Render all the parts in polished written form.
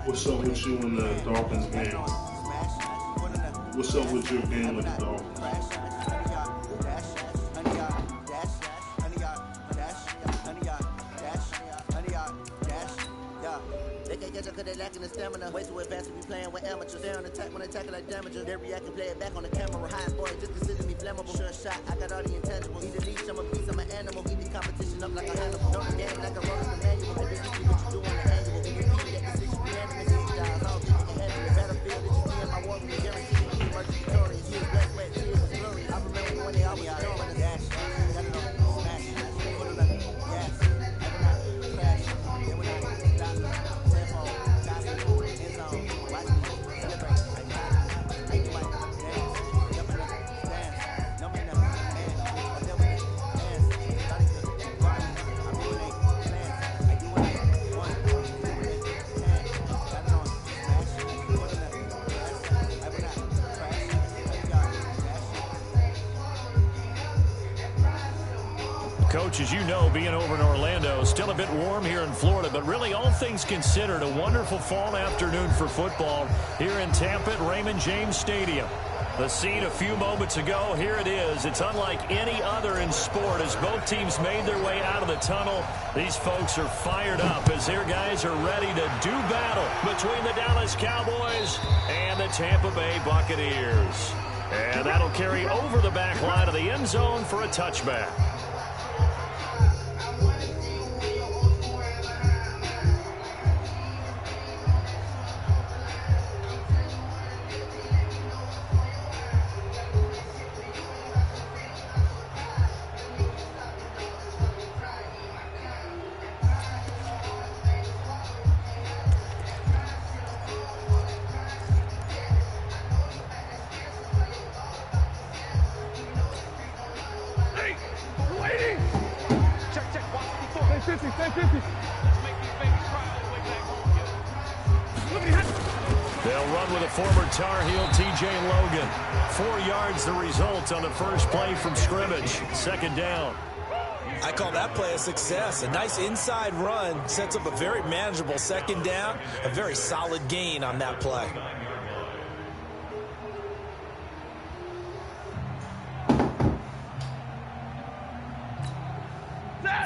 What's up with you in the Dolphins game? What's up with your game with the Dolphins? They can't catch up cause they lacking the stamina. Way too advanced to be playing with amateurs. They on attack when they tackle like damages. They react and play it back on the camera. High boy, just consider me flammable. Sure shot, I got all the intangibles. Need a leash, I'm a beast, I'm an animal. Eat the competition up like a animal. Know the game like a roll in the manual. But this is what you do on the annual. We repeat that decision, we animals. These guys, all things can handle the battlefield. That you see in my war, we guarantee you emerge victorious. Years, black, sweat, tears, and glory. I remember when they always showing us. Dash, got it on, smash, put it up, gas, never not, crash, never not, stop, tempo, gospel, end zone, watch me, celebrate, I do my dance, jump in the dance, number enough, man, I tell me, dance, starting to grind, I ruinate plans, I do what I want, do what I can, got it on, smash, put it up, gas, never not, crash, Coach, as you know, being over in Orlando, still a bit warm here in Florida, but really all things considered, a wonderful fall afternoon for football here in Tampa at Raymond James Stadium. The scene a few moments ago, here it is. It's unlike any other in sport as both teams made their way out of the tunnel. These folks are fired up as their guys are ready to do battle between the Dallas Cowboys and the Tampa Bay Buccaneers. And that'll carry over the back line of the end zone for a touchback. They'll run with a former Tar Heel, T.J. Logan. 4 yards the result on the first play from scrimmage. Second down. I call that play a success. A nice inside run sets up a very manageable second down. A very solid gain on that play.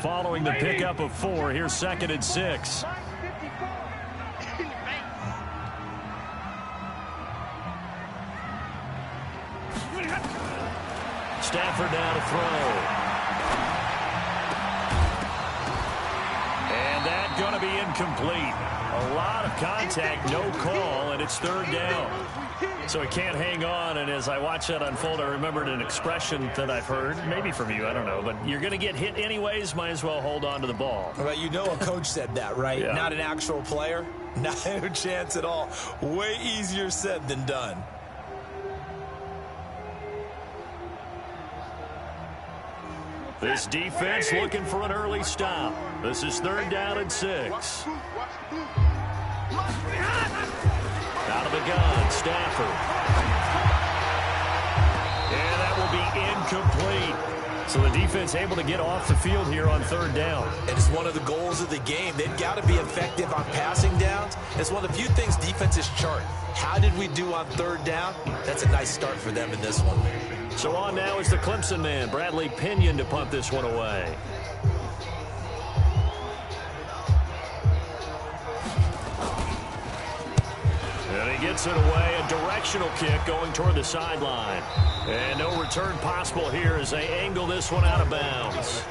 Following the pickup of 4, here's 2nd and 6. Stafford now to throw. And that going to be incomplete. A lot of contact, no call, and it's third down. So he can't hang on, and as I watch that unfold, I remembered an expression that I've heard, maybe from you, I don't know, but you're going to get hit anyways, might as well hold on to the ball. Well, you know a coach said that, right? Yeah. Not an actual player. No chance at all. Way easier said than done. This defense looking for an early stop. This is third down and 6. Out of the gun, Stafford. And that will be incomplete. So the defense able to get off the field here on third down. And it's one of the goals of the game. They've got to be effective on passing downs. It's one of the few things defenses chart. How did we do on third down? That's a nice start for them in this one. So on now is the Clemson man, Bradley Pinion, to punt this one away. And he gets it away, a directional kick going toward the sideline. And no return possible here as they angle this one out of bounds.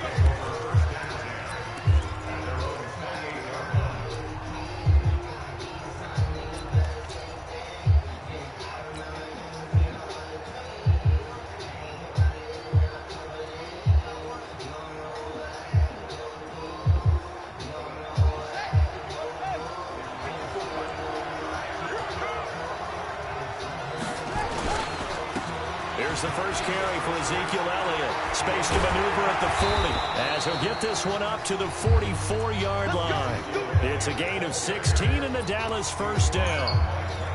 Here's the first carry for Ezekiel Elliott. Space to maneuver at the 40 as he'll get this one up to the 44-yard line. It's a gain of 16 and the Dallas first down.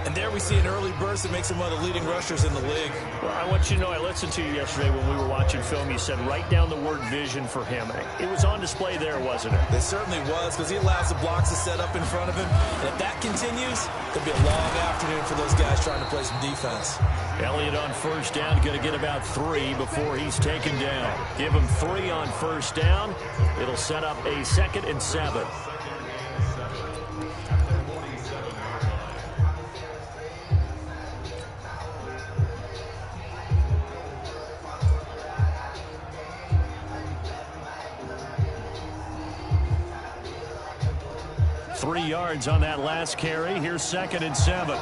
And there we see an early burst that makes him one of the leading rushers in the league. Well, I want you to know, I listened to you yesterday when we were watching film. You said write down the word vision for him. It was on display there, wasn't it? It certainly was, because he allows the blocks to set up in front of him. And if that continues, it'll be a long afternoon for those guys trying to play some defense. Elliott on first down, going to get about 3 before he's taken down. Give him 3 on first down. It'll set up a 2nd and 7. Three yards on that last carry. Here's 2nd and 7.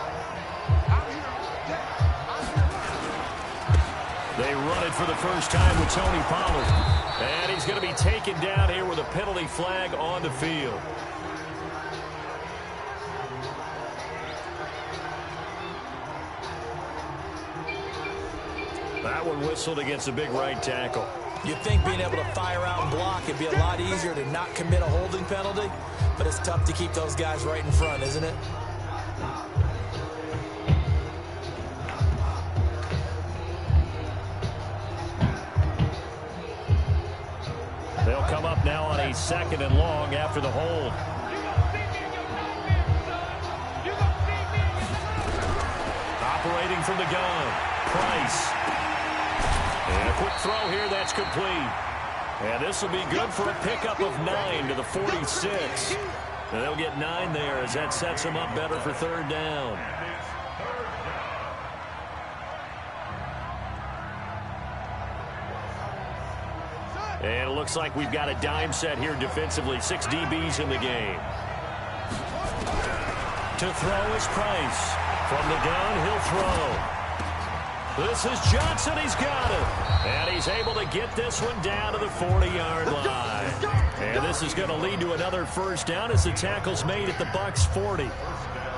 They run it for the first time with Tony Pollard. And he's going to be taken down here with a penalty flag on the field. That one whistled against a big right tackle. You'd think being able to fire out and block it'd be a lot easier to not commit a holding penalty, but it's tough to keep those guys right in front, isn't it? They'll come up now on a 2nd and long after the hold. Operating from the gun, Price. And a quick throw here, that's complete. And this will be good for a pickup of 9 to the 46. And they'll get 9 there as that sets them up better for third down. And it looks like we've got a dime set here defensively. 6 DBs in the game. To throw is Price. From the gun, he'll throw. This is Johnson. He's got it. And he's able to get this one down to the 40-yard line. And this is going to lead to another first down as the tackle's made at the Bucs 40.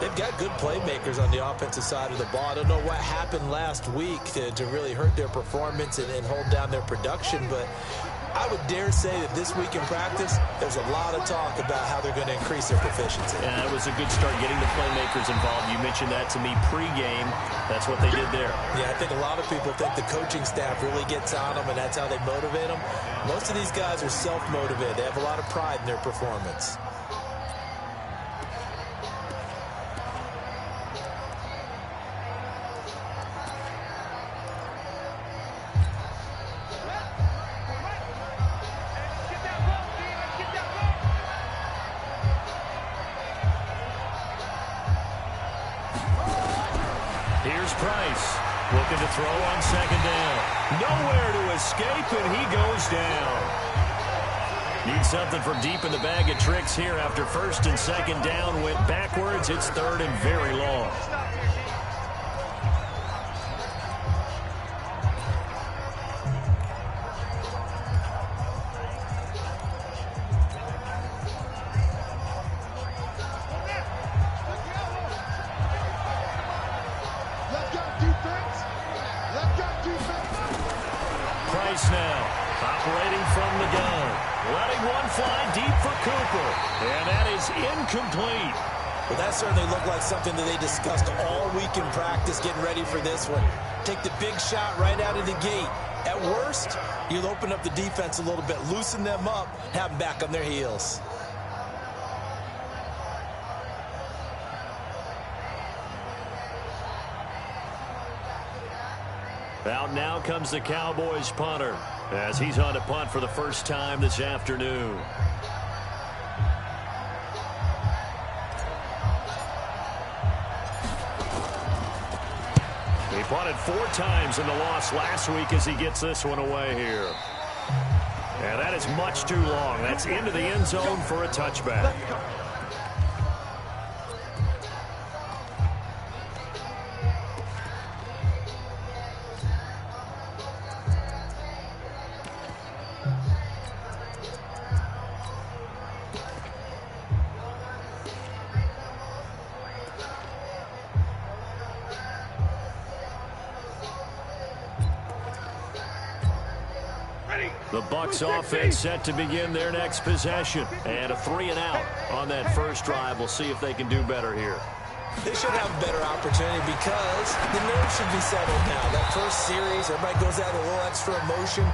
They've got good playmakers on the offensive side of the ball. I don't know what happened last week to really hurt their performance and hold down their production, but I would dare say that this week in practice, there's a lot of talk about how they're going to increase their proficiency. Yeah, it was a good start getting the playmakers involved. You mentioned that to me pregame. That's what they did there. Yeah, I think a lot of people think the coaching staff really gets on them, and that's how they motivate them. Most of these guys are self-motivated. They have a lot of pride in their performance. Here's Price, looking to throw on 2nd down. Nowhere to escape, and he goes down. Need something from deep in the bag of tricks here after first and second down went backwards. It's third and very long. Price now, operating from the gun. Letting one fly deep for Cooper. And that is incomplete. Well, that certainly looked like something that they discussed all week in practice, getting ready for this one. Take the big shot right out of the gate. At worst, you'll open up the defense a little bit, loosen them up, have them back on their heels. Out now comes the Cowboys punter as he's on to punt for the first time this afternoon. He punted 4 times in the loss last week as he gets this one away here. And that is much too long. That's into the end zone for a touchback. The Bucs offense set to begin their next possession. And a 3 and out on that first drive. We'll see if they can do better here. They should have a better opportunity because the nerves should be settled now. That first series, everybody goes out with a little extra emotion.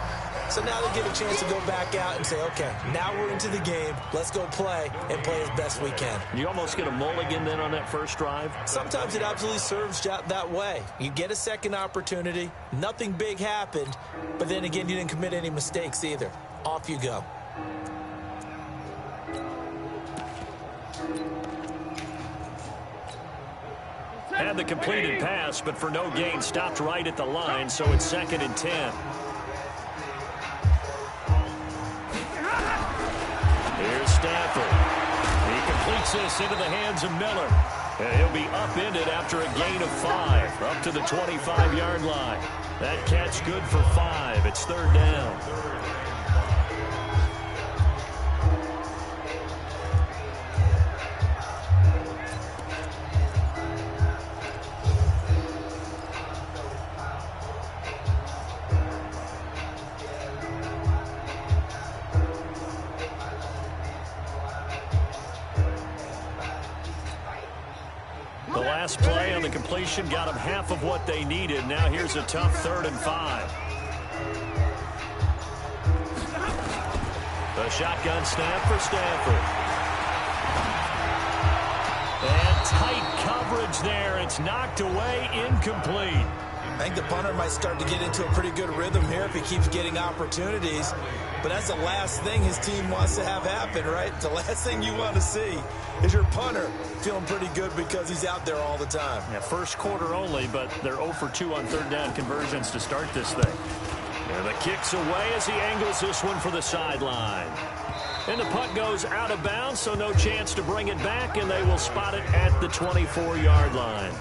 So now they get a chance to go back out and say, okay, now we're into the game. Let's go play and play as best we can. You almost get a mulligan then on that first drive? Sometimes it absolutely serves that way. You get a second opportunity. Nothing big happened. But then again, you didn't commit any mistakes either. Off you go. Had the completed pass, but for no gain, stopped right at the line, so it's 2nd and 10. Here's Stafford. He completes this into the hands of Miller. And he'll be upended after a gain of 5, up to the 25-yard line. That catch good for 5. It's 3rd down. The last play on the completion got them half of what they needed. Now here's a tough 3rd and 5. The shotgun snap for Stafford. And tight coverage there. It's knocked away, incomplete. I think the punter might start to get into a pretty good rhythm here if he keeps getting opportunities. But that's the last thing his team wants to have happen, right? The last thing you want to see is your punter feeling pretty good because he's out there all the time. Yeah, first quarter only, but they're 0 for 2 on 3rd down conversions to start this thing. And the kick's away as he angles this one for the sideline. And the punt goes out of bounds, so no chance to bring it back, and they will spot it at the 24-yard line.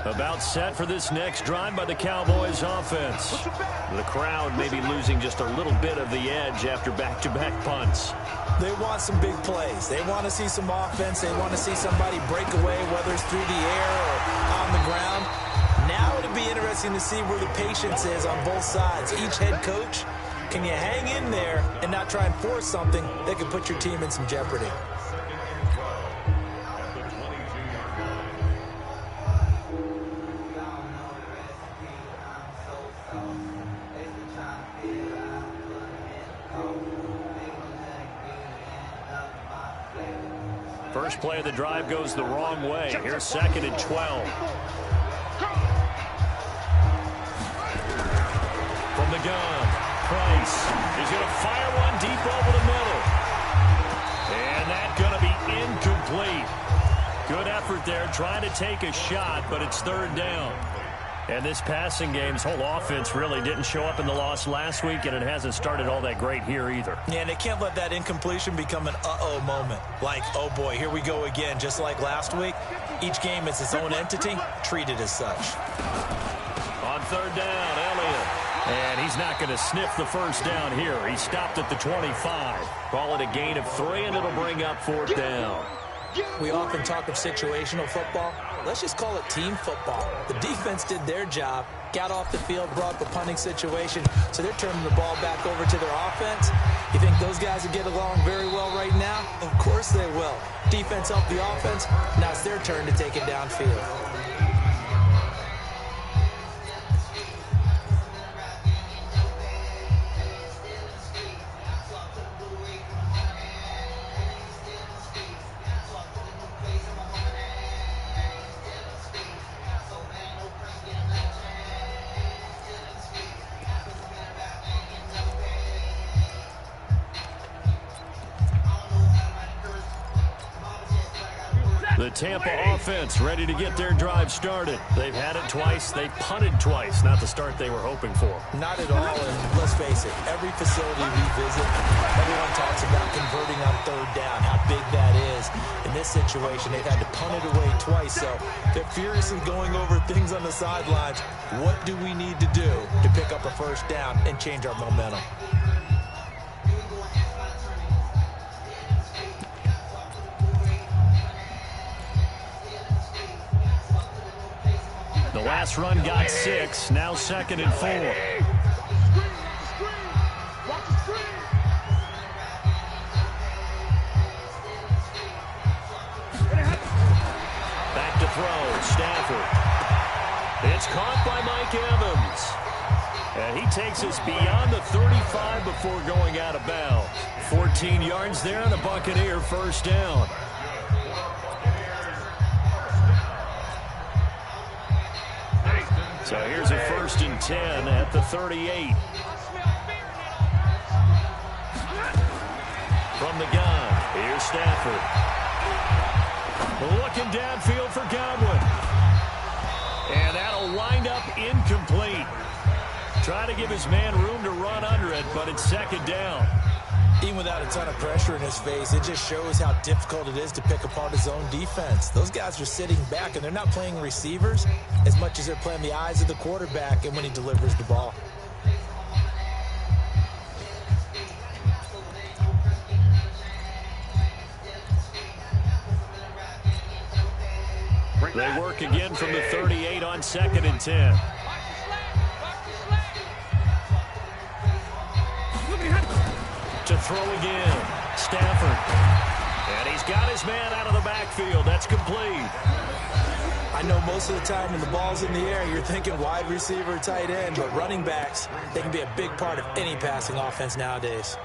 About set for this next drive by the Cowboys offense. The crowd may be losing just a little bit of the edge after back-to-back punts. They want some big plays. They want to see some offense. They want to see somebody break away, whether it's through the air or on the ground. Now it'll be interesting to see where the patience is on both sides. Each head coach, can you hang in there and not try and force something that could put your team in some jeopardy? First play of the drive goes the wrong way. Here's 2nd and 12. gun. Price is going to fire one deep over the middle. And that's going to be incomplete. Good effort there trying to take a shot, but it's third down. And this passing game's whole offense really didn't show up in the loss last week, and it hasn't started all that great here either. Yeah, and they can't let that incompletion become an uh-oh moment. Like, oh boy, here we go again, just like last week. Each game is its own entity, treated as such. On third down, Elliott. And he's not going to sniff the first down here. He stopped at the 25. Call it a gain of 3, and it'll bring up fourth down. We often talk of situational football. Let's just call it team football. The defense did their job, got off the field, brought the punting situation, so they're turning the ball back over to their offense. You think those guys will get along very well right now? Of course they will. Defense helped the offense. Now it's their turn to take it downfield. The Tampa offense ready to get their drive started. They've had it twice. They've punted twice. Not the start they were hoping for. Not at all, and let's face it, every facility we visit, everyone talks about converting on third down, how big that is. In this situation, they've had to punt it away twice, so they're furiously going over things on the sidelines. What do we need to do to pick up a first down and change our momentum? The last run got 6. Now 2nd and 4. Back to throw. Stafford. It's caught by Mike Evans. And he takes us beyond the 35 before going out of bounds. 14 yards there and a Buccaneer first down. So here's a 1st and 10 at the 38. From the gun, here's Stafford. Looking downfield for Godwin. And that'll wind up incomplete. Try to give his man room to run under it, but it's 2nd down. Even without a ton of pressure in his face, it just shows how difficult it is to pick apart his own defense. Those guys are sitting back, and they're not playing receivers as much as they're playing the eyes of the quarterback and when he delivers the ball. They work again from the 38 on 2nd and 10. To throw again, Stafford. And he's got his man out of the backfield. That's complete. I know most of the time when the ball's in the air, you're thinking wide receiver, tight end, but running backs, they can be a big part of any passing offense nowadays.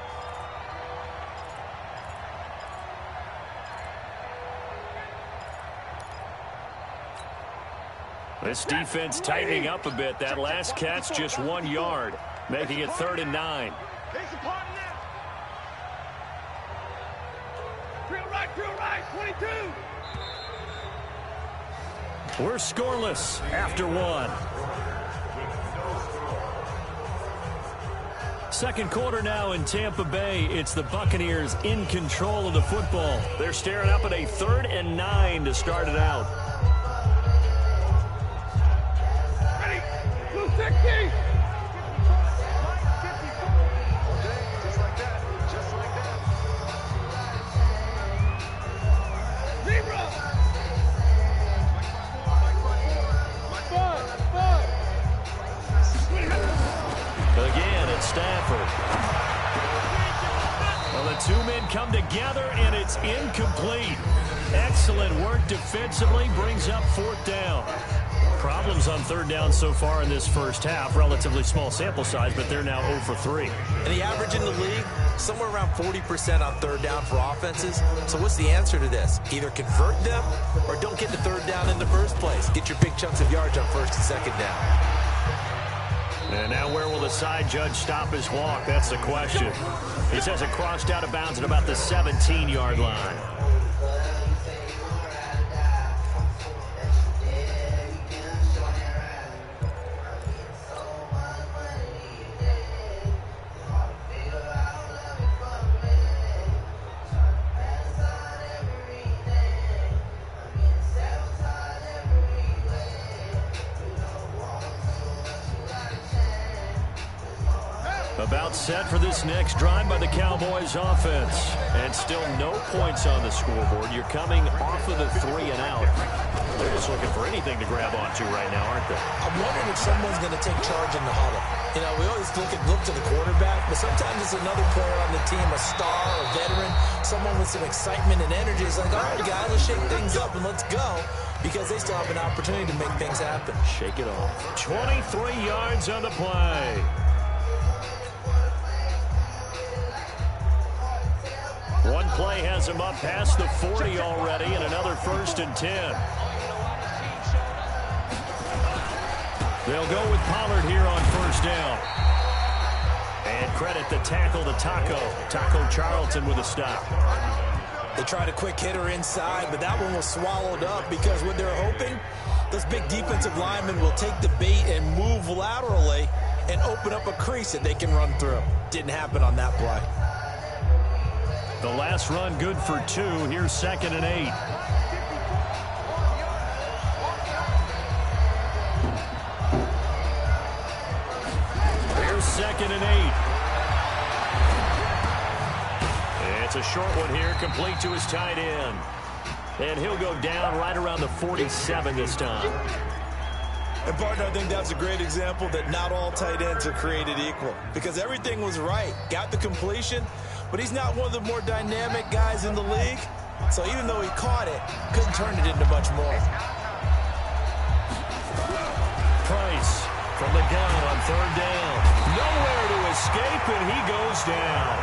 This defense tightening up a bit. That last catch just 1 yard, making it 3rd and 9. Drill right, 22. We're scoreless after 1. Second quarter now in Tampa Bay. It's the Buccaneers in control of the football. They're staring up at a 3rd and 9 to start it out. Ready, 260. Again, it's Stafford. Well, the two men come together, and it's incomplete. Excellent work defensively, brings up 4th down. Problems on 3rd down so far in this first half. Relatively small sample size, but they're now 0 for 3. And the average in the league, somewhere around 40% on 3rd down for offenses. So what's the answer to this? Either convert them or don't get to 3rd down in the first place. Get your big chunks of yards on 1st and 2nd down. And now where will the side judge stop his walk? That's the question. He says it crossed out of bounds at about the 17-yard line. About set for this next drive by the Cowboys offense. And still no points on the scoreboard. You're coming off of the 3 and out. They're just looking for anything to grab onto right now, aren't they? I'm wondering if someone's going to take charge in the huddle. You know, we always look to the quarterback, but sometimes it's another player on the team, a star, a veteran, someone with some excitement and energy. It's like, all right, guys, let's shake things up and let's go, because they still have an opportunity to make things happen. Shake it off. 23 yards on the play. One play has him up past the 40 already, and another 1st and 10. They'll go with Pollard here on 1st down. And credit the tackle to Taco Charlton with a stop. They tried a quick hitter inside, but that one was swallowed up because what they're hoping, those big defensive linemen will take the bait and move laterally and open up a crease that they can run through. Didn't happen on that play. The last run good for 2. Here's 2nd and 8. Here's 2nd and 8. It's a short one here, complete to his tight end. And he'll go down right around the 47 this time. And, partner, I think that's a great example that not all tight ends are created equal, because everything was right. Got the completion, but he's not one of the more dynamic guys in the league. So even though he caught it, couldn't turn it into much more. Price from the gun on 3rd down. Nowhere to escape, and he goes down.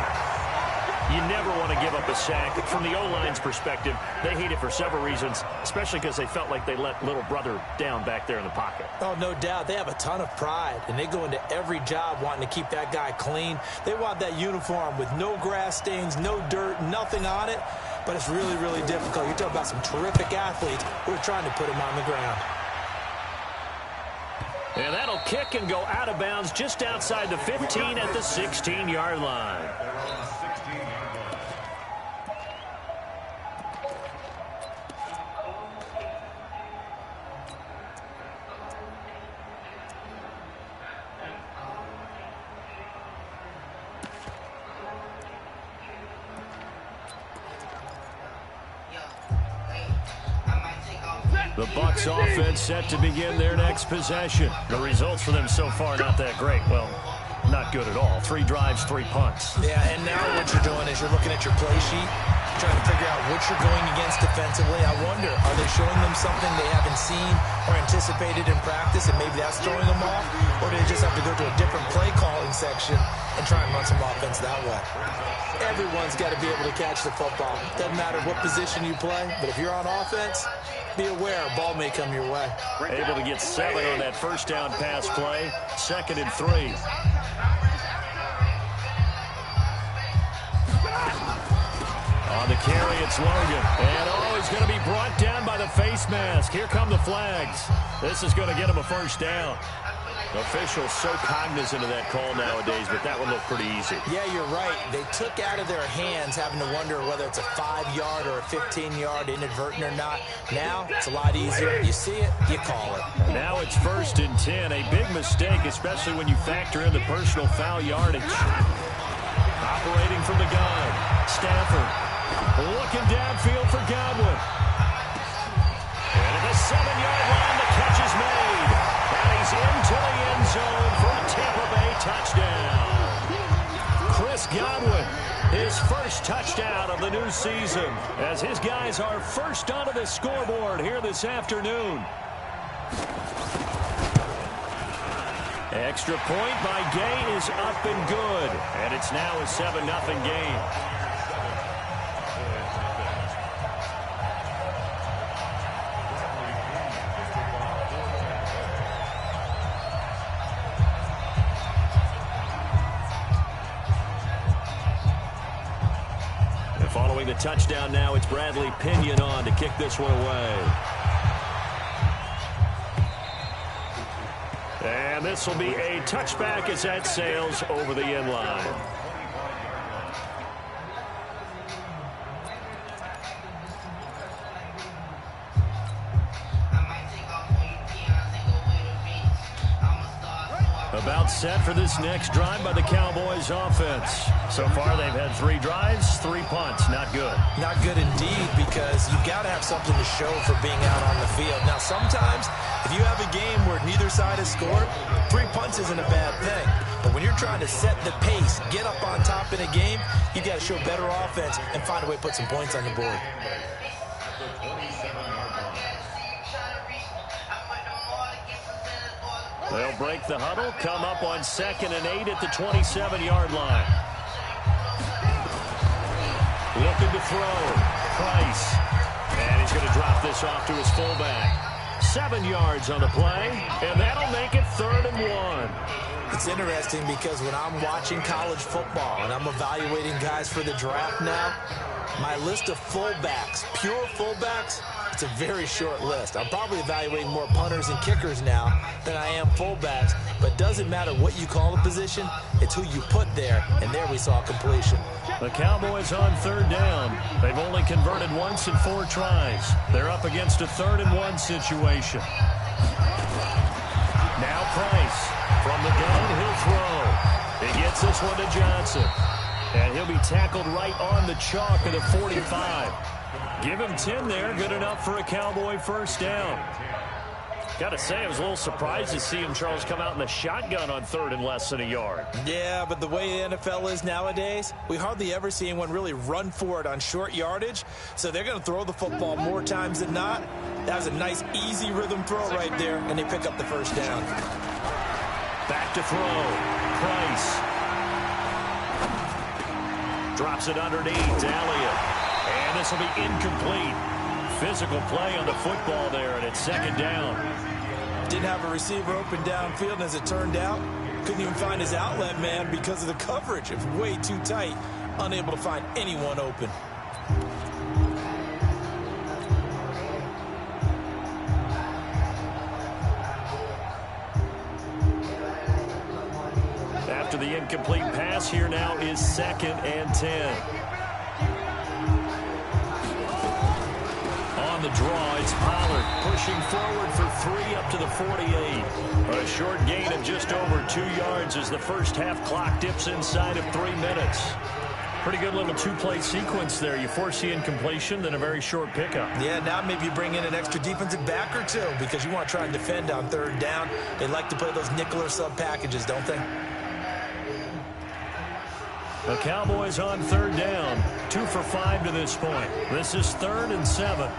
You never want to give up a sack. From the O-line's perspective, they hate it for several reasons, especially because they felt like they let little brother down back there in the pocket. Oh, no doubt. They have a ton of pride, and they go into every job wanting to keep that guy clean. They want that uniform with no grass stains, no dirt, nothing on it. But it's really, really difficult. You're talking about some terrific athletes who are trying to put him on the ground. And that'll kick and go out of bounds just outside the 15 at the 16-yard line. The Bucs offense set to begin their next possession. The results for them so far not that great. Well, not good at all. 3 drives, 3 punts. Yeah, and now what you're doing is you're looking at your play sheet, trying to figure out what you're going against defensively. I wonder, are they showing them something they haven't seen or anticipated in practice, and maybe that's throwing them off? Or do they just have to go to a different play calling section and try and run some offense that way? Everyone's got to be able to catch the football. Doesn't matter what position you play, but if you're on offense, be aware a ball may come your way. Able to get 7 on that 1st down pass play. 2nd and 3. On the carry, it's Logan. And he's going to be brought down by the face mask. Here come the flags. This is going to get him a 1st down. Officials so cognizant of that call nowadays, but that one looked pretty easy. Yeah, you're right. They took out of their hands having to wonder whether it's a 5-yard or a 15-yard, inadvertent or not. Now, it's a lot easier. You see it, you call it. Now it's 1st and 10. A big mistake, especially when you factor in the personal foul yardage. Operating from the gun, Stafford looking downfield for Godwin. And at the 7-yard line, the catch is made. And he's into the end zone for a Tampa Bay touchdown. Chris Godwin, his first touchdown of the new season, as his guys are first onto the scoreboard here this afternoon. Extra point by Gay is up and good. And it's now a 7-0 game. Following the touchdown now, it's Bradley Pinion on to kick this one away. And this will be a touchback as that sails over the end line. About set for this next drive by the Cowboys offense. So far they've had 3 drives, 3 punts. Not good. Not good indeed, because you've got to have something to show for being out on the field. Now sometimes if you have a game where neither side has scored, 3 punts isn't a bad thing. But when you're trying to set the pace, get up on top in a game, you've got to show better offense and find a way to put some points on the board. They'll break the huddle, come up on 2nd and 8 at the 27-yard line. Looking to throw. Price. And he's going to drop this off to his fullback. 7 yards on the play, and that'll make it 3rd and 1. It's interesting because when I'm watching college football and I'm evaluating guys for the draft now, my list of fullbacks, pure fullbacks, it's a very short list. I'm probably evaluating more punters and kickers now than I am fullbacks, but it doesn't matter what you call the position, it's who you put there, and there we saw completion. The Cowboys on 3rd down. They've only converted once in 4 tries. They're up against a 3rd and 1 situation. Now Price. From the gun, he'll throw. He gets this one to Johnson. And he'll be tackled right on the chalk of the 45. Give him 10 there. Good enough for a Cowboy first down. Got to say, I was a little surprised to see him, Charles, come out in the shotgun on 3rd and less than a yard. Yeah, but the way the NFL is nowadays, we hardly ever see anyone really run for it on short yardage. So they're going to throw the football more times than not. That was a nice, easy rhythm throw right there, and they pick up the first down. Back to throw. Price. Drops it underneath to Elliott. And this will be incomplete. Physical play on the football there, and it's 2nd down. Didn't have a receiver open downfield, and as it turned out, couldn't even find his outlet man because of the coverage. It was way too tight, unable to find anyone open. After the incomplete pass, here now is 2nd and 10. On the draw, it's Pollard pushing forward for 3 up to the 48. A short gain of just over 2 yards as the first half clock dips inside of 3 minutes. Pretty good little 2-play sequence there. You force the incompletion, then a very short pickup. Yeah, now maybe you bring in an extra defensive back or 2 because you want to try and defend on 3rd down. They like to play those nickel or sub packages, don't they? The Cowboys on 3rd down. 2 for 5 to this point. This is 3rd and 7.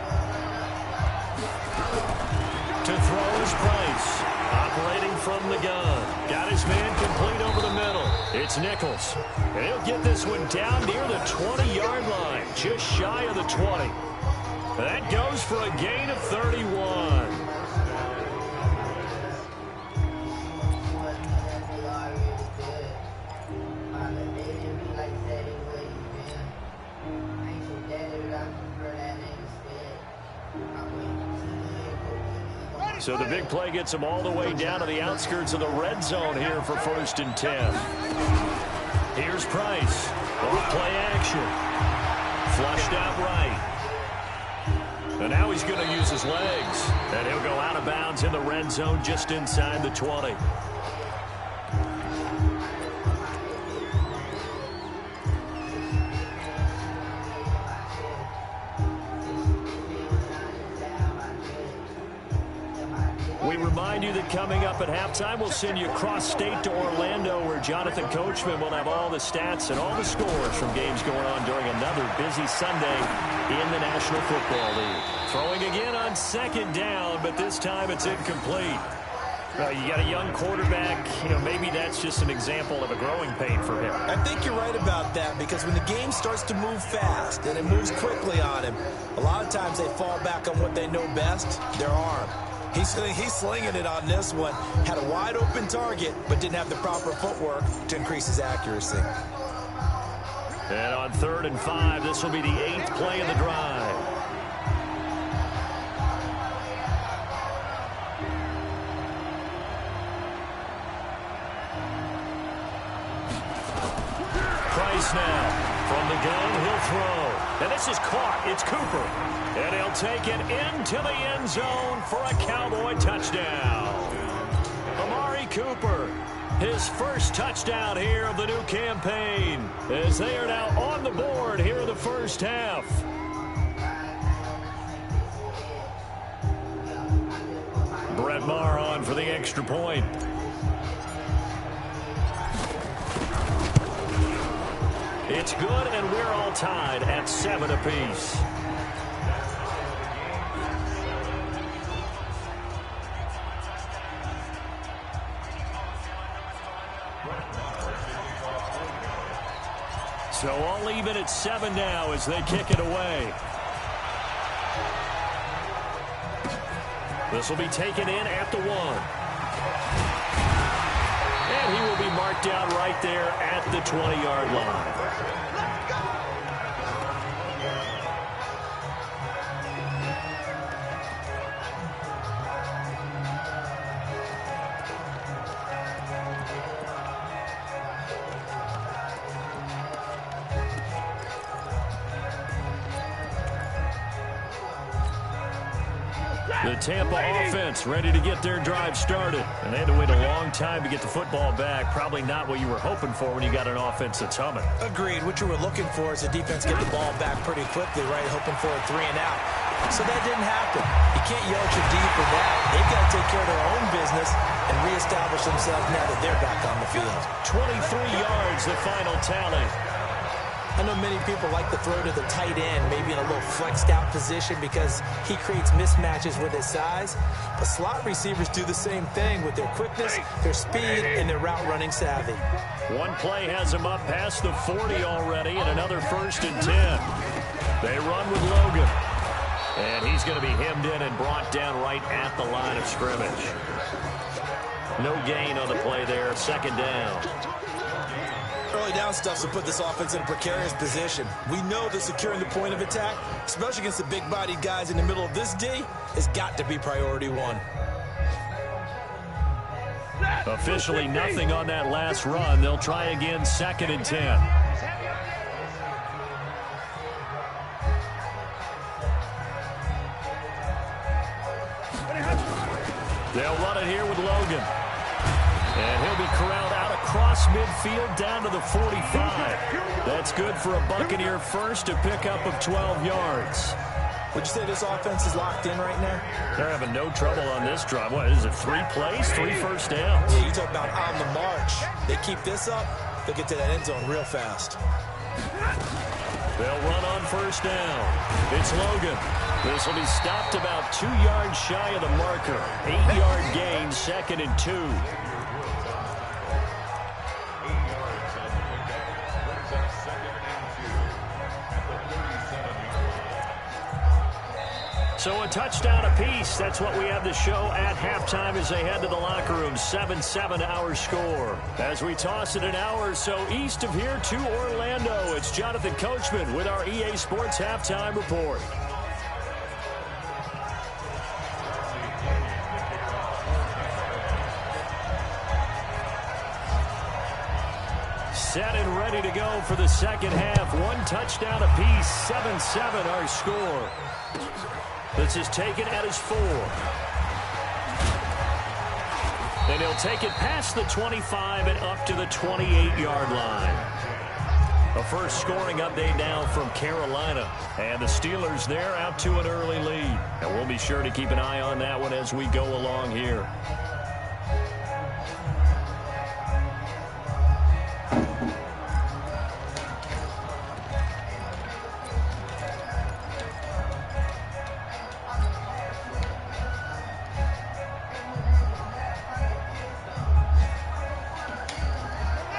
To throw is Price. Operating from the gun. Got his man complete over the middle. It's Nichols. And he'll get this one down near the 20-yard line. Just shy of the 20. That goes for a gain of 31. So the big play gets them all the way down to the outskirts of the red zone here for 1st and 10. Here's Price. Off play action. Flushed out right. And now he's going to use his legs. And he'll go out of bounds in the red zone just inside the 20. We remind you that coming up at halftime, we'll send you cross-state to Orlando, where Jonathan Coachman will have all the stats and all the scores from games going on during another busy Sunday in the National Football League. Throwing again on 2nd down, but this time it's incomplete. You got a young quarterback. Maybe that's just an example of a growing pain for him. I think you're right about that, because when the game starts to move fast and it moves quickly on him, a lot of times they fall back on what they know best, their arm. He's slinging it on this one. Had a wide-open target, but didn't have the proper footwork to increase his accuracy. And on 3rd and 5, this will be the 8th play of the drive. Price now. From the gun, he'll throw. And this is caught. It's Cooper. And he'll take it into the end zone for a Cowboy touchdown. Amari Cooper, his first touchdown here of the new campaign, as they are now on the board here in the first half. Brett Maher on for the extra point. It's good, and we're all tied at 7 apiece. So all even at 7 now as they kick it away. This will be taken in at the 1. And he will be marked down right there at the 20-yard line. The Tampa offense ready to get their drive started. And they had to wait a long time to get the football back. Probably not what you were hoping for when you got an offense that's humming. Agreed. What you were looking for is the defense get the ball back pretty quickly, right? Hoping for a 3 and out. So that didn't happen. You can't yell at your D for that. They've got to take care of their own business and reestablish themselves now that they're back on the field. 23 yards, the final tally. I know many people like to throw to the tight end, maybe in a little flexed out position because he creates mismatches with his size. But slot receivers do the same thing with their quickness, their speed, and their route running savvy. One play has him up past the 40 already, and another 1st and 10. They run with Logan. And he's going to be hemmed in and brought down right at the line of scrimmage. No gain on the play there, 2nd down. Early down stuff to put this offense in a precarious position. We know that securing the point of attack, especially against the big-bodied guys in the middle of this D, has got to be priority 1. Officially nothing on that last run. They'll try again, 2nd and 10. They'll run it here with Logan. And he'll be corralled out across midfield down to the 45. That's good for a Buccaneer first to pick up of 12 yards. Would you say this offense is locked in right now? They're having no trouble on this drive. What is it, 3 plays, 3 first downs? Yeah, you talk about on the march. They keep this up, they'll get to that end zone real fast. They'll run on 1st down. It's Logan. This will be stopped about 2 yards shy of the marker. 8-yard gain, 2nd and 2. So a touchdown apiece. That's what we have to show at halftime as they head to the locker room. 7-7 our score. As we toss it an hour or so east of here to Orlando, it's Jonathan Coachman with our EA Sports Halftime Report. Set and ready to go for the 2nd half. 1 touchdown apiece. 7-7 our score. This is taken at his 4. And he'll take it past the 25 and up to the 28-yard line. A first scoring update now from Carolina. And the Steelers there out to an early lead. And we'll be sure to keep an eye on that one as we go along here.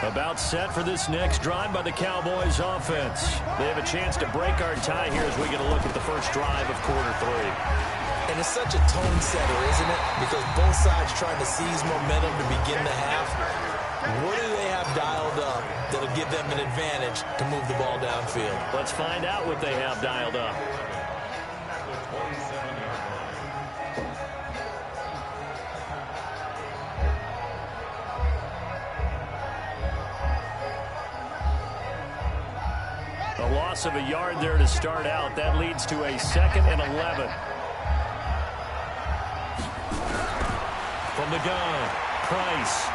About set for this next drive by the Cowboys offense. They have a chance to break our tie here as we get a look at the first drive of quarter 3. And it's such a tone setter, isn't it? Because both sides trying to seize momentum to begin the half. What do they have dialed up that'll give them an advantage to move the ball downfield. Let's find out what they have dialed up. A loss of a yard there to start out. That leads to a 2nd and 11. From the gun, Price.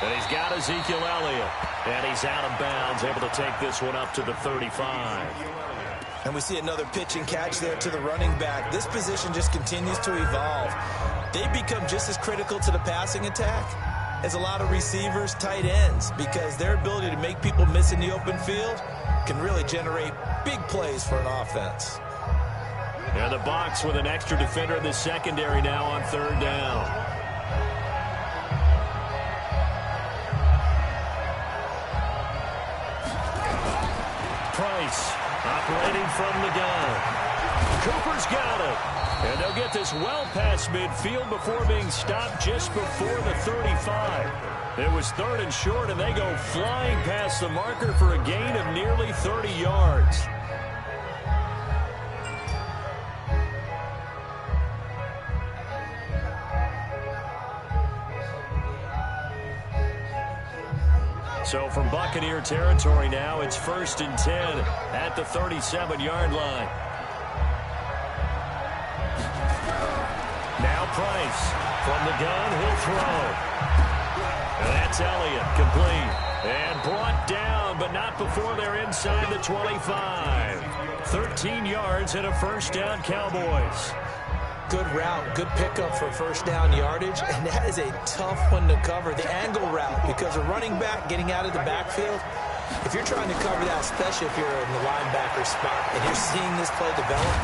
And he's got Ezekiel Elliott. And he's out of bounds, able to take this one up to the 35. And we see another pitch and catch there to the running back. This position just continues to evolve. They become just as critical to the passing attack as a lot of receivers, tight ends, because their ability to make people miss in the open field can really generate big plays for an offense. And the box with an extra defender in the secondary now on 3rd down. Price operating from the gun. Cooper's got it. And they'll get this well past midfield before being stopped just before the 35. It was 3rd and short, and they go flying past the marker for a gain of nearly 30 yards. So from Buccaneer territory now, it's 1st and 10 at the 37-yard line. Now Price from the gun, he'll throw. And that's Elliott, complete. And brought down, but not before they're inside the 25. 13 yards and a 1st down, Cowboys. Good route, good pickup for 1st down yardage, and that is a tough one to cover, the angle route, because a running back getting out of the backfield, if you're trying to cover that, especially if you're in the linebacker spot and you're seeing this play develop,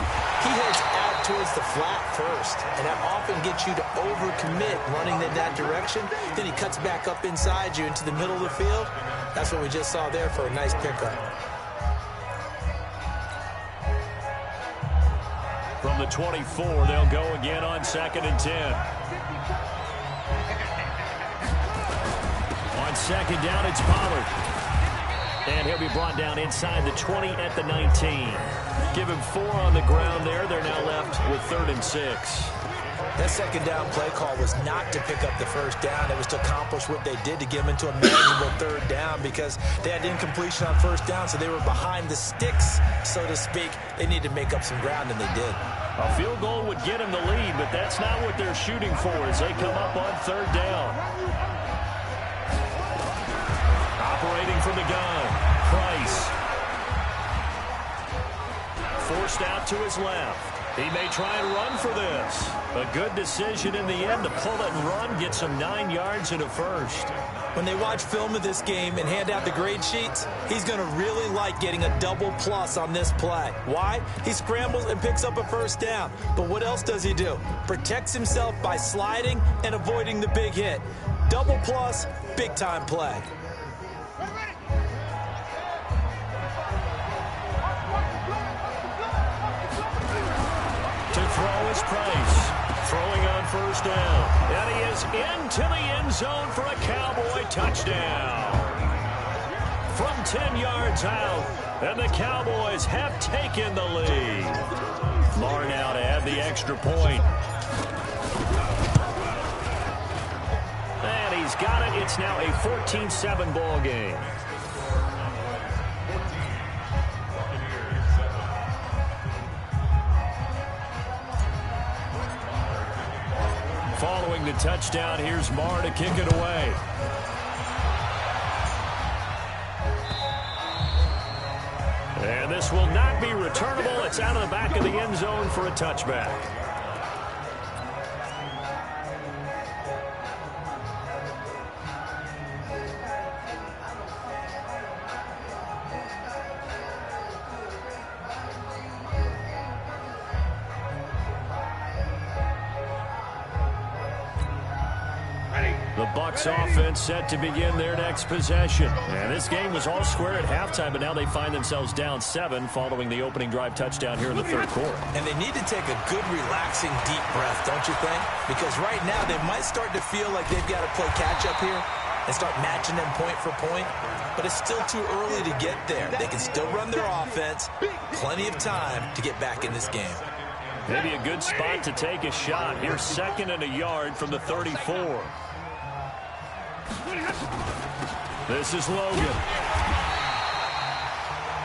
he heads out towards the flat first, and that often gets you to overcommit running in that direction. Then he cuts back up inside you into the middle of the field. That's what we just saw there for a nice pickup. From the 24, they'll go again on 2nd and 10. On 2nd down, it's Pollard. And he'll be brought down inside the 20 at the 19. Give him 4 on the ground there. They're now left with 3rd and 6. That 2nd down play call was not to pick up the 1st down. It was to accomplish what they did to get them into a manageable 3rd down because they had incompletion on 1st down, so they were behind the sticks, so to speak. They needed to make up some ground, and they did. A field goal would get them the lead, but that's not what they're shooting for as they come up on 3rd down. Operating from the gun, Price. Forced out to his left. He may try and run for this. A good decision in the end to pull it and run, get some 9 yards and a 1st. When they watch film of this game and hand out the grade sheets, he's going to really like getting a double plus on this play. Why? He scrambles and picks up a 1st down. But what else does he do? Protects himself by sliding and avoiding the big hit. Double plus, big time play. Throw is Price. Throwing on 1st down. And he is into the end zone for a Cowboy touchdown. From 10 yards out. And the Cowboys have taken the lead. Maher now to add the extra point. And he's got it. It's now a 14-7 ball game. Following the touchdown, here's Maher to kick it away. And this will not be returnable. It's out of the back of the end zone for a touchback. The Bucs offense set to begin their next possession. And this game was all square at halftime, but now they find themselves down 7 following the opening drive touchdown here in the 3rd quarter. And they need to take a good, relaxing, deep breath, don't you think? Because right now they might start to feel like they've got to play catch-up here. and start matching them point for point. But it's still too early to get there. They can still run their offense. Plenty of time to get back in this game. Maybe a good spot to take a shot. Here's 2nd and a yard from the 34. This is Logan.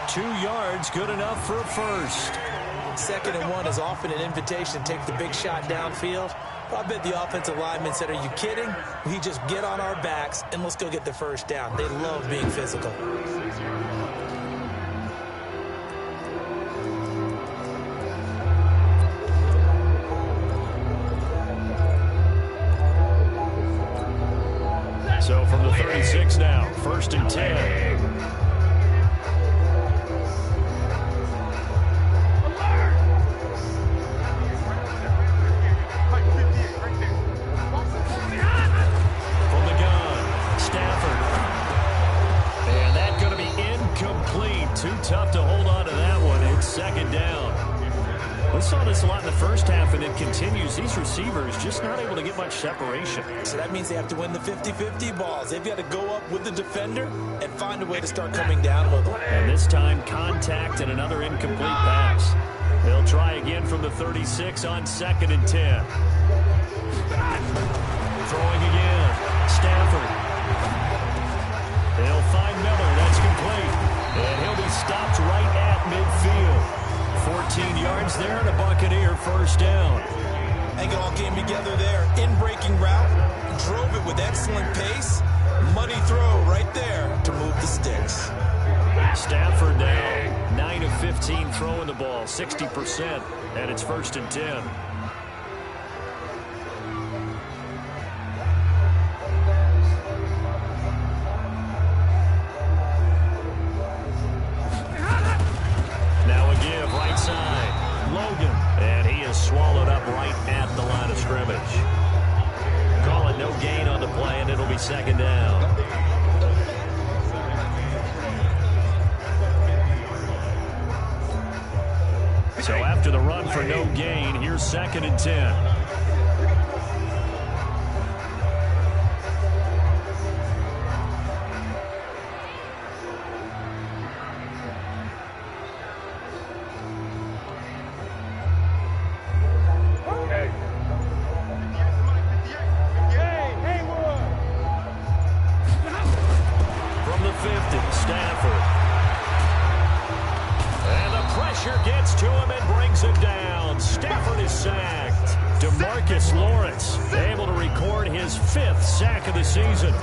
2 yards, good enough for a first. 2nd and 1 is often an invitation to take the big shot downfield. I bet the offensive lineman said, are you kidding? We just get on our backs and let's go get the first down. They love being physical. So from the 36 now, 1st and 10. Tough to hold on to that one. It's 2nd down. We saw this a lot in the first half, and it continues. These receivers just not able to get much separation. So that means they have to win the 50-50 balls. They've got to go up with the defender and find a way to start coming down with them. And this time, contact and another incomplete pass. They'll try again from the 36 on 2nd and 10. Throwing again. Stafford. They'll find Miller. That's complete. And he'll be stopped right at midfield. 14 yards there and a Buccaneer first down. I think it all came together there. In-breaking route, drove it with excellent pace. Money throw right there to move the sticks. Stafford now 9 of 15 throwing the ball, 60%, and it's 1st and 10. Swallowed up right at the line of scrimmage. Call it no gain on the play, and it'll be 2nd down. So after the run for no gain, here's 2nd and 10. Able to record his 5th sack of the season.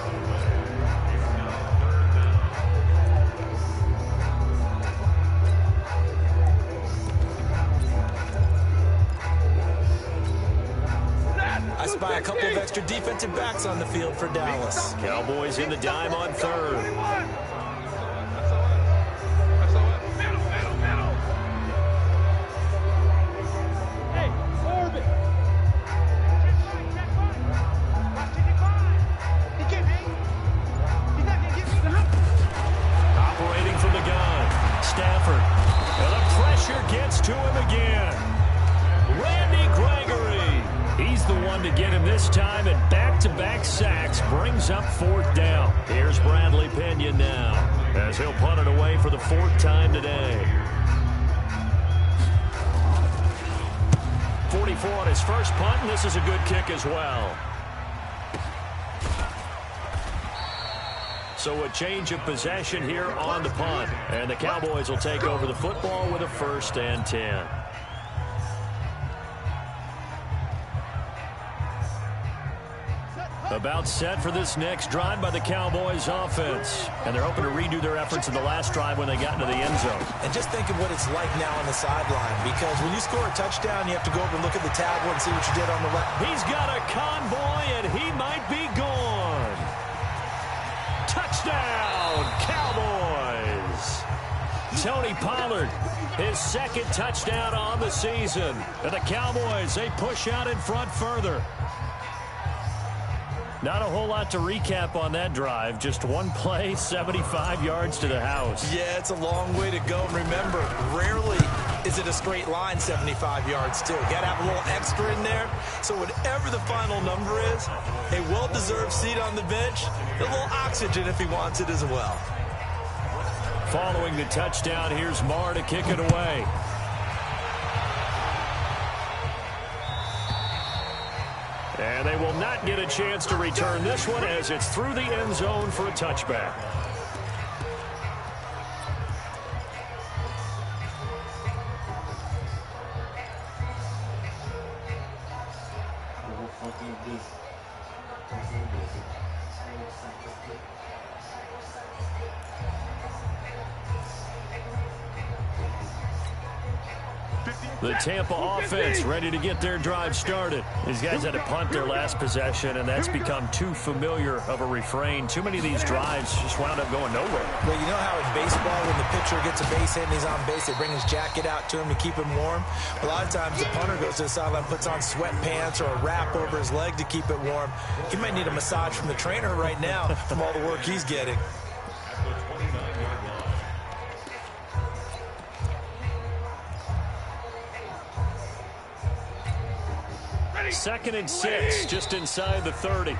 I spy a couple of extra defensive backs on the field for Dallas. Cowboys in the dime on 3rd. To get him this time, and back-to-back sacks brings up 4th down. Here's Bradley Pena now as he'll punt it away for the 4th time today. 44 on his first punt, and this is a good kick as well. So a change of possession here on the punt, and the Cowboys will take over the football with a 1st and 10. About set for this next drive by the Cowboys offense. And they're hoping to redo their efforts in the last drive when they got into the end zone. And just think of what it's like now on the sideline, because when you score a touchdown, you have to go over and look at the tablet and see what you did on the left. He's got a convoy, and he might be gone. Touchdown, Cowboys. Tony Pollard, his 2nd touchdown on the season. And the Cowboys, they push out in front further. Not a whole lot to recap on that drive. Just one play, 75 yards to the house. Yeah, it's a long way to go. Remember, rarely is it a straight line 75 yards, too. Got to have a little extra in there. So whatever the final number is, a well-deserved seat on the bench, a little oxygen if he wants it as well. Following the touchdown, here's Marr to kick it away. And they will not get a chance to return this one as it's through the end zone for a touchback. The Tampa offense ready to get their drive started. These guys had to punt their last possession, and that's become too familiar of a refrain. Too many of these drives just wound up going nowhere. Well, you know how in baseball, when the pitcher gets a base hit and he's on base, they bring his jacket out to him to keep him warm? A lot of times the punter goes to the sideline, puts on sweatpants or a wrap over his leg to keep it warm. He might need a massage from the trainer right now from all the work he's getting. Second and 6, just inside the 30.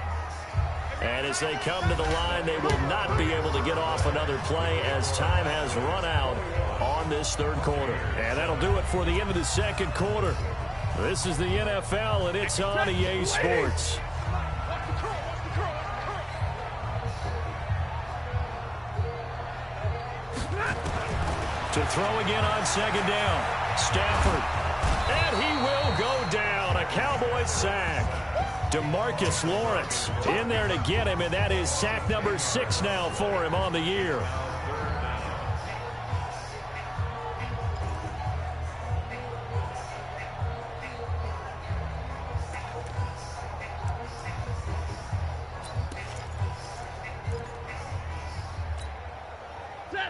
And as they come to the line, they will not be able to get off another play as time has run out on this third quarter. And that'll do it for the end of the second quarter. This is the NFL, and it's on EA Sports. To throw again on second down. Stafford. And he will go down. A Cowboys sack. DeMarcus Lawrence in there to get him, and that is sack number 6 now for him on the year.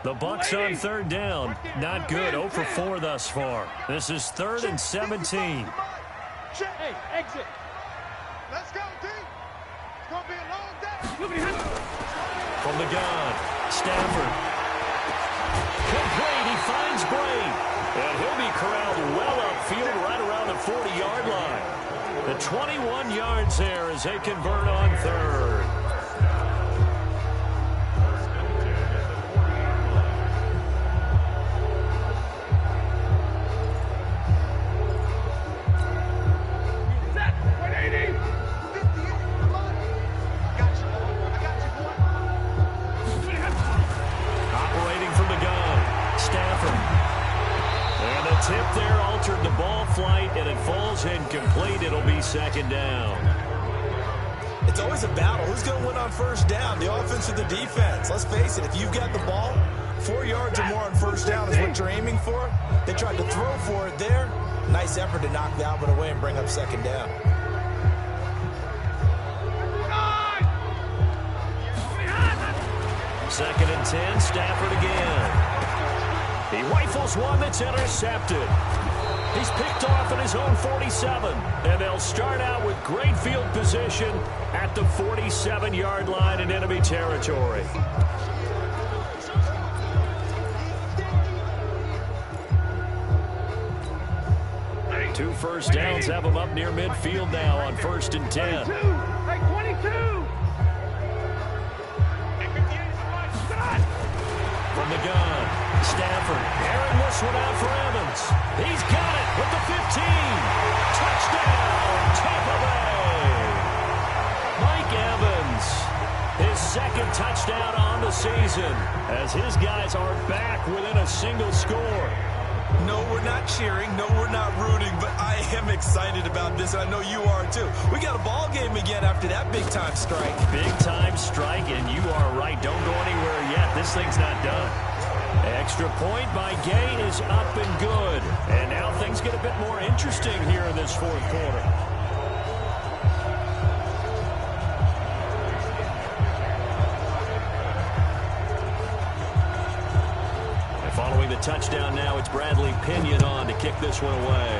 The Bucs on third down. Not good. 0 for 4 thus far. This is 3rd and 17. Hey, exit. Let's go, D. It's going to be a long day. From the gun, Stafford. Complete. He finds Bray. And he'll be corralled well upfield right around the 40-yard line. The 21 yards there as they convert on third. Tip there altered the ball flight, and it falls incomplete. It'll be second down. It's always a battle. Who's going to win on first down, the offense or the defense? Let's face it, if you've got the ball, 4 yards or more on first down is what you're aiming for. They tried to throw for it there. Nice effort to knock the Albert away and bring up second down. Second and 10, Stafford again. He rifles one that's intercepted. He's picked off at his own 47. And they'll start out with great field position at the 47-yard line in enemy territory. Two first downs have them up near midfield now on 1st and 10. 22. From the gun, Stafford airing this one out for Evans. He's got it with the 15. Touchdown, Tampa Bay. Mike Evans, his second touchdown on the season as his guys are back within a single score. No, we're not cheering. No, we're not rooting, but I am excited about this, and I know you are too. We got a ball game again after that big-time strike. Big-time strike, and you are right. Don't go anywhere yet. This thing's not done. Extra point by Gay is up and good. And now things get a bit more interesting here in this fourth quarter. Following the touchdown now, it's Bradley Pinion on to kick this one away.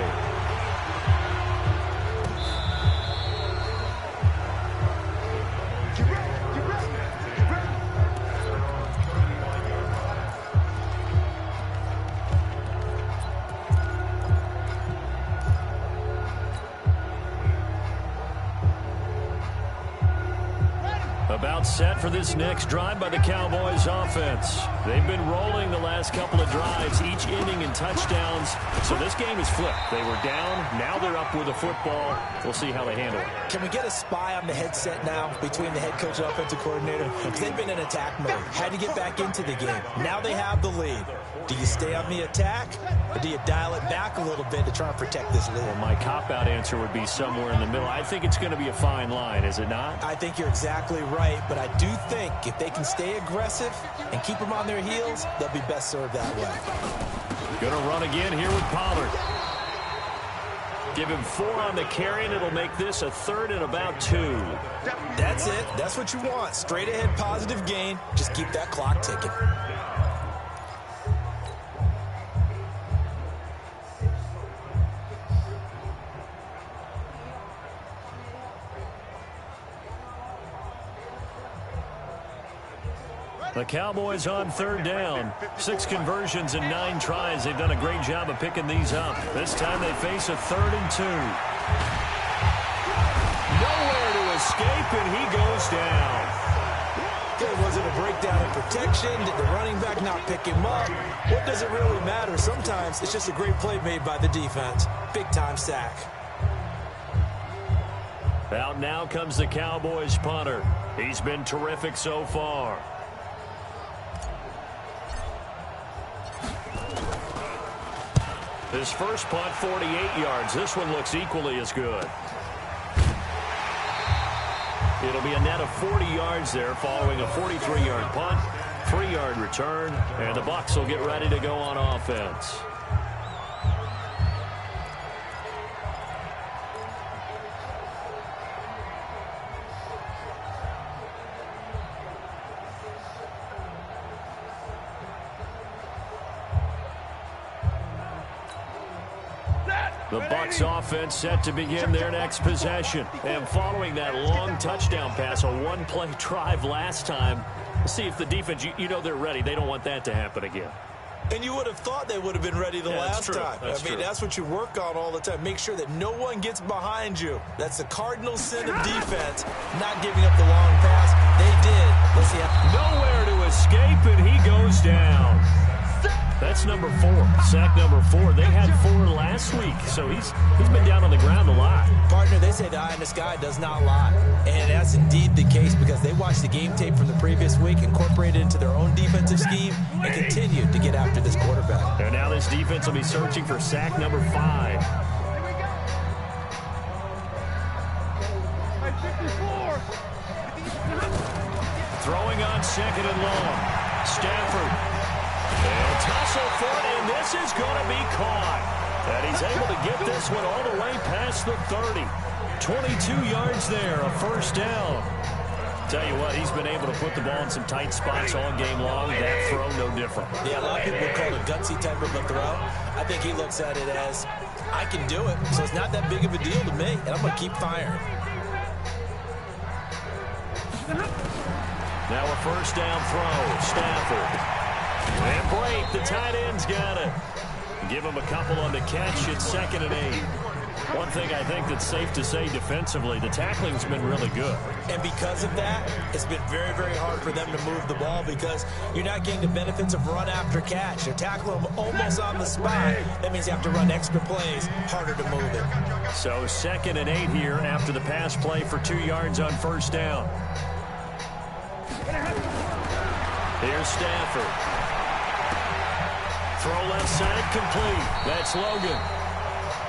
about set for this next drive by the Cowboys offense. They've been rolling the last couple of drives, each inning in touchdowns. So this game is flipped. They were down. Now they're up with a football. We'll see how they handle it. Can we get a spy on the headset now between the head coach and offensive coordinator? Because they've been in attack mode. Had to get back into the game. Now they have the lead. Do you stay on the attack, or do you dial it back a little bit to try and protect this lead? Well, my cop-out answer would be somewhere in the middle. I think it's going to be a fine line, is it not? I think you're exactly right, but I do think if they can stay aggressive and keep them on their heels, they'll be best served that way. Going to run again here with Pollard. Give him 4 on the carry, and it'll make this a 3rd and about 2. That's it. That's what you want. Straight ahead positive gain. Just keep that clock ticking. The Cowboys on 3rd down. 6 conversions and 9 tries. They've done a great job of picking these up. This time they face a 3rd and 2. Nowhere to escape, and he goes down. Was it a breakdown in protection? Did the running back not pick him up? What does it really matter? Sometimes it's just a great play made by the defense. Big-time sack. Out now comes the Cowboys punter. He's been terrific so far. His first punt, 48 yards. This one looks equally as good. It'll be a net of 40 yards there following a 43-yard punt, 3-yard return, and the Bucs will get ready to go on offense. The Bucs offense set to begin their next possession. And following that long touchdown pass, a one-play drive last time, let's see if the defense, you know they're ready. They don't want that to happen again. And you would have thought they would have been ready the last time. That's what you work on all the time. Make sure that no one gets behind you. That's the cardinal sin of defense, not giving up the long pass. They did. Let's see how. Nowhere to escape, and he goes down. That's number 4, sack number 4. They had 4 last week, so he's been down on the ground a lot. Partner, they say the eye in the sky does not lie, and that's indeed the case because they watched the game tape from the previous week, incorporated it into their own defensive scheme, and continued to get after this quarterback. And now this defense will be searching for sack number 5. Throwing on 2nd and long. Stafford. And tussle for it, and this is going to be caught. And he's able to get this one all the way past the 30. 22 yards there, a 1st down. Tell you what, he's been able to put the ball in some tight spots all game long. That throw, no different. Yeah, a lot of people would call it a gutsy type of a throw. I think he looks at it as, I can do it, so it's not that big of a deal to me, and I'm going to keep firing. Now a 1st down throw, Stafford. And Blake, the tight end's got it. Give him a couple on the catch. It's 2nd and 8. One thing I think that's safe to say defensively, the tackling's been really good. And because of that, it's been very, very hard for them to move the ball because you're not getting the benefits of run after catch. You're tackling them almost on the spot. That means you have to run extra plays, harder to move it. So 2nd and 8 here after the pass play for 2 yards on 1st down. Here's Stafford. Throw left side complete. That's Logan.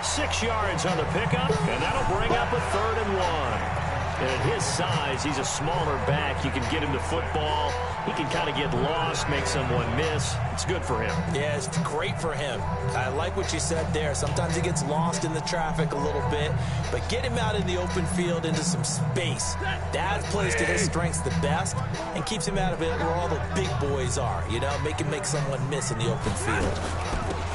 6 yards on the pickup, and that'll bring up a 3rd and 1. And at his size, he's a smaller back. You can get him to football. He can kind of get lost, make someone miss. It's good for him. Yeah, it's great for him. I like what you said there. Sometimes he gets lost in the traffic a little bit, but get him out in the open field into some space. That plays to his strengths the best and keeps him out of it where all the big boys are, you know, make him make someone miss in the open field.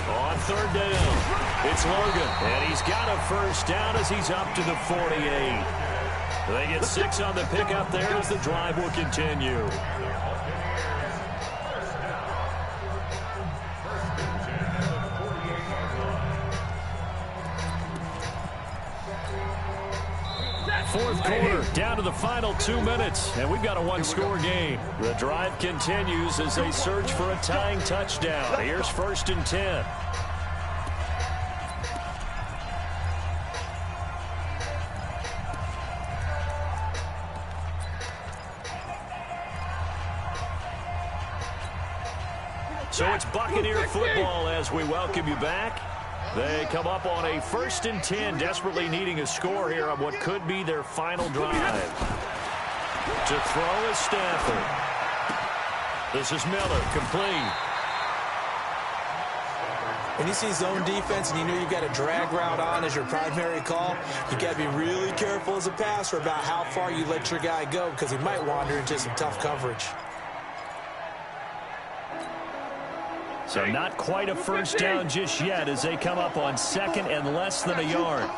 On 3rd down, it's Logan, and he's got a 1st down as he's up to the 48. They get 6 on the pickup there as the drive will continue. fourth quarter, down to the final 2 minutes, and we've got a one-score game. The drive continues as they search for a tying touchdown. Here's 1st and 10. So it's Buccaneer football as we welcome you back. They come up on a 1st and 10, desperately needing a score here on what could be their final drive. To throw is Stafford. This is Miller, complete. When you see zone defense and you know you've got a drag route on as your primary call, you got to be really careful as a passer about how far you let your guy go because he might wander into some tough coverage. So not quite a first down just yet as they come up on 2nd and less than a yard.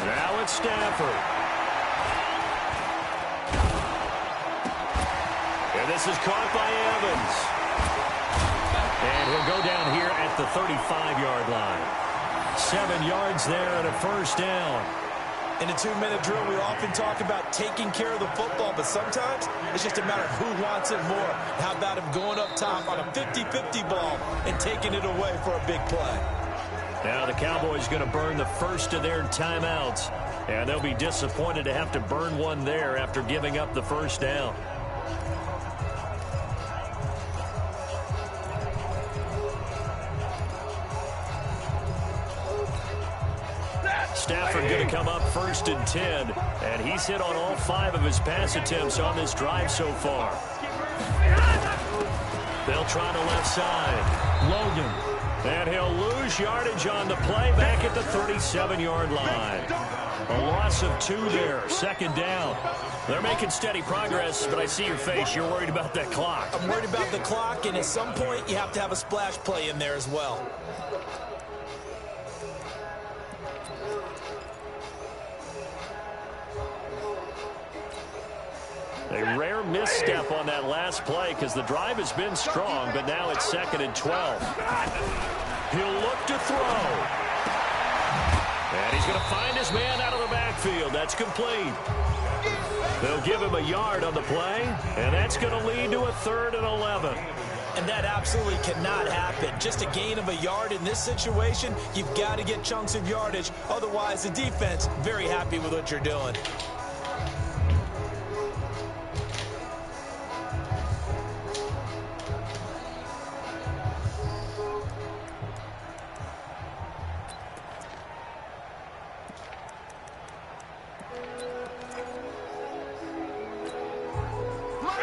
Now it's Stafford. And this is caught by Evans. And he'll go down here at the 35-yard line. 7 yards there and a first down. In a 2-minute drill, we often talk about taking care of the football, but sometimes it's just a matter of who wants it more. How about him going up top on a 50-50 ball and taking it away for a big play? Now the Cowboys going to burn the first of their timeouts, and they'll be disappointed to have to burn one there after giving up the first down. Stafford going to come up 1st and 10, and he's hit on all 5 of his pass attempts on this drive so far. They'll try the left side. Logan. And he'll lose yardage on the play back at the 37-yard line. A loss of 2 there, 2nd down. They're making steady progress, but I see your face. You're worried about that clock. I'm worried about the clock, and at some point you have to have a splash play in there as well. A rare misstep on that last play because the drive has been strong, but now it's 2nd and 12. He'll look to throw. And he's going to find his man out of the backfield. That's complete. They'll give him a yard on the play, and that's going to lead to a 3rd and 11. And that absolutely cannot happen. Just a gain of a yard in this situation, you've got to get chunks of yardage. Otherwise, the defense, very happy with what you're doing.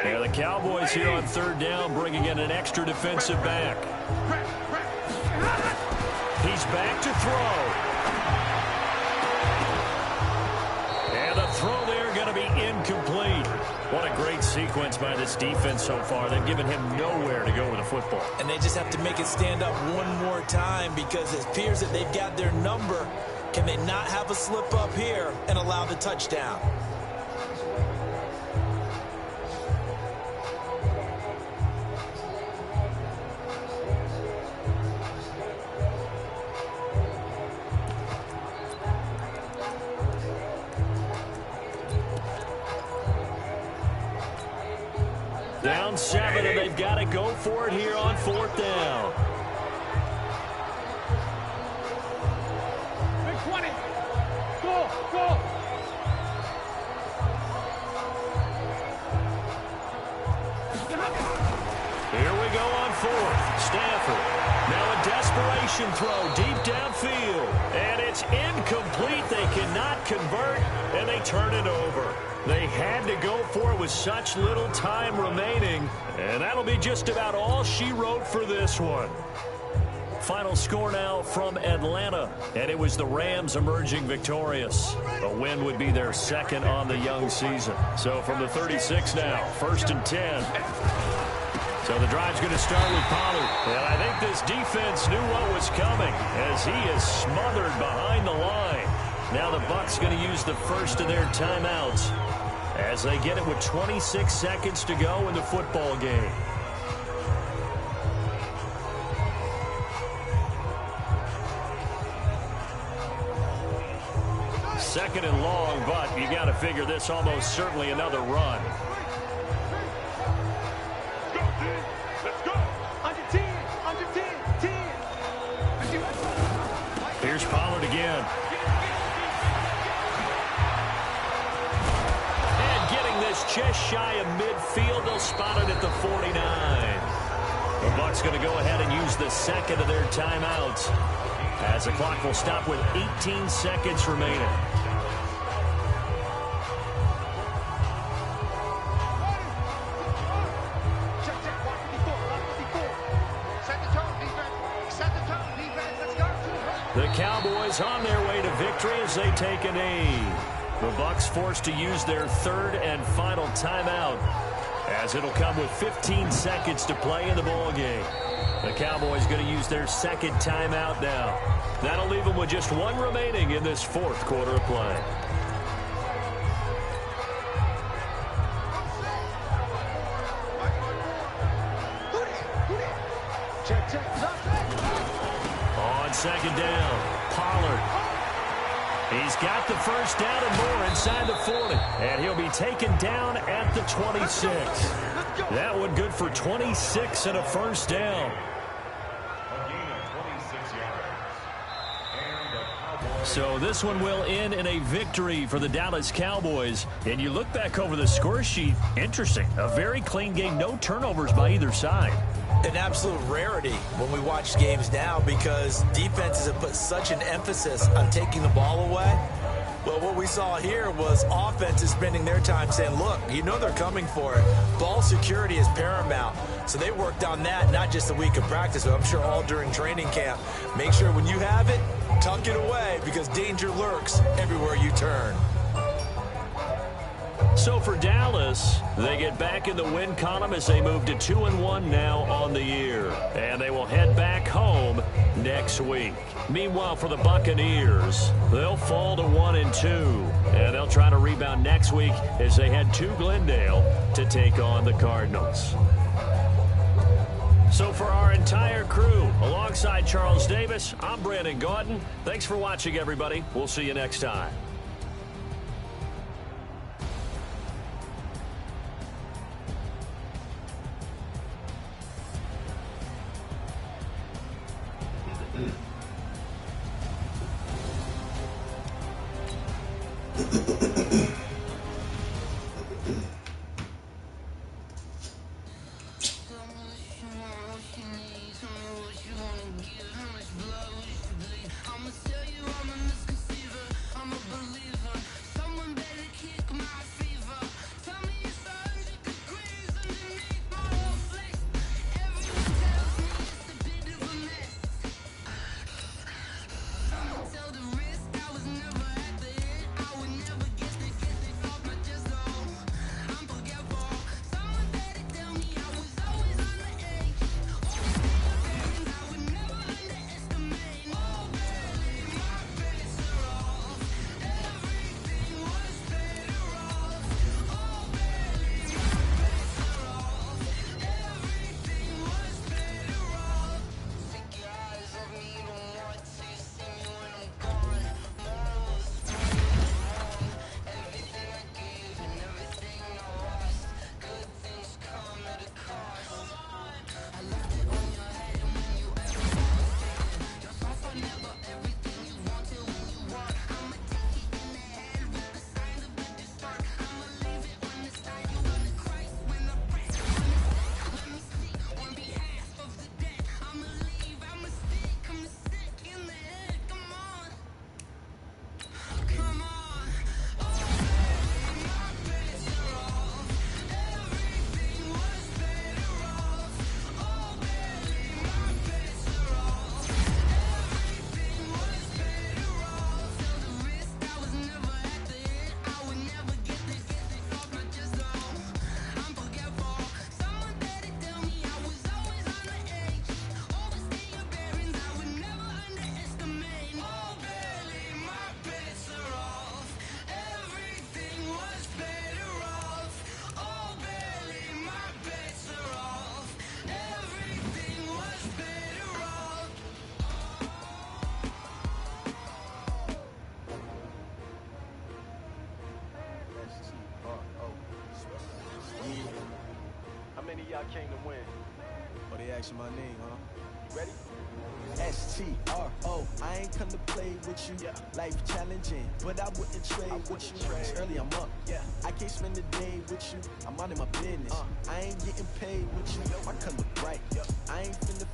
Yeah, the Cowboys here on 3rd down, bringing in an extra defensive back. He's back to throw. And the throw there going to be incomplete. What a great sequence by this defense so far. They've given him nowhere to go with the football. And they just have to make it stand up one more time because it appears that they've got their number. Can they not have a slip up here and allow the touchdown? Down 7, and they've got to go for it here on 4th down. Big 20. Go. Here we go on 4th. Stafford. Now a desperation throw deep downfield. And it's incomplete. They cannot convert, and they turn it over. They had to go for it with such little time remaining, and that'll be just about all she wrote for this one. Final score now from Atlanta, and it was the Rams emerging victorious. A win would be their 2nd on the young season. So from the 36 now, 1st and 10. So the drive's going to start with Pollard. And I think this defense knew what was coming as he is smothered behind the line. Now the Bucs going to use the first of their timeouts as they get it with 26 seconds to go in the football game. second and long, but you got to figure this almost certainly another run. Let's go. Under 10, 10. Here's Pollard again. And getting this just shy of midfield, they'll spot it at the 49. The Bucs going to go ahead and use the second of their timeouts, as the clock will stop with 18 seconds remaining. The Cowboys on their way to victory as they take a knee. The Bucs forced to use their third and final timeout, as it'll come with 15 seconds to play in the ball game. The Cowboys going to use their second timeout now. That'll leave them with just one remaining in this fourth quarter of play. On second down, Pollard. He's got the first down and more inside the 40. And he'll be taken down at the 26. That one good for 26 and a first down. So this one will end in a victory for the Dallas Cowboys. And you look back over the score sheet, interesting. A very clean game, no turnovers by either side. An absolute rarity when we watch games now, because defenses have put such an emphasis on taking the ball away. Well, what we saw here was offenses spending their time saying, look, you know they're coming for it. Ball security is paramount. So they worked on that not just a week of practice, but I'm sure all during training camp. Make sure when you have it, tuck it away, because danger lurks everywhere you turn. So for Dallas, they get back in the win column as they move to 2-1 now on the year. And they will head back home next week. Meanwhile, for the Buccaneers, they'll fall to 1-2. And they'll try to rebound next week as they head to Glendale to take on the Cardinals. So for our entire crew, alongside Charles Davis, I'm Brandon Gaudin. Thanks for watching, everybody. We'll see you next time. I'ma tell you I'm a misconceiver. I'm a believer. I came to win. Oh, they asking my name, huh? You ready? S-T-R-O, I ain't come to play with you. Life challenging, but I wouldn't trade with you. It's early, I'm up. I can't spend the day with you. I'm out in my business. I ain't getting paid with you. My color bright. I ain't finna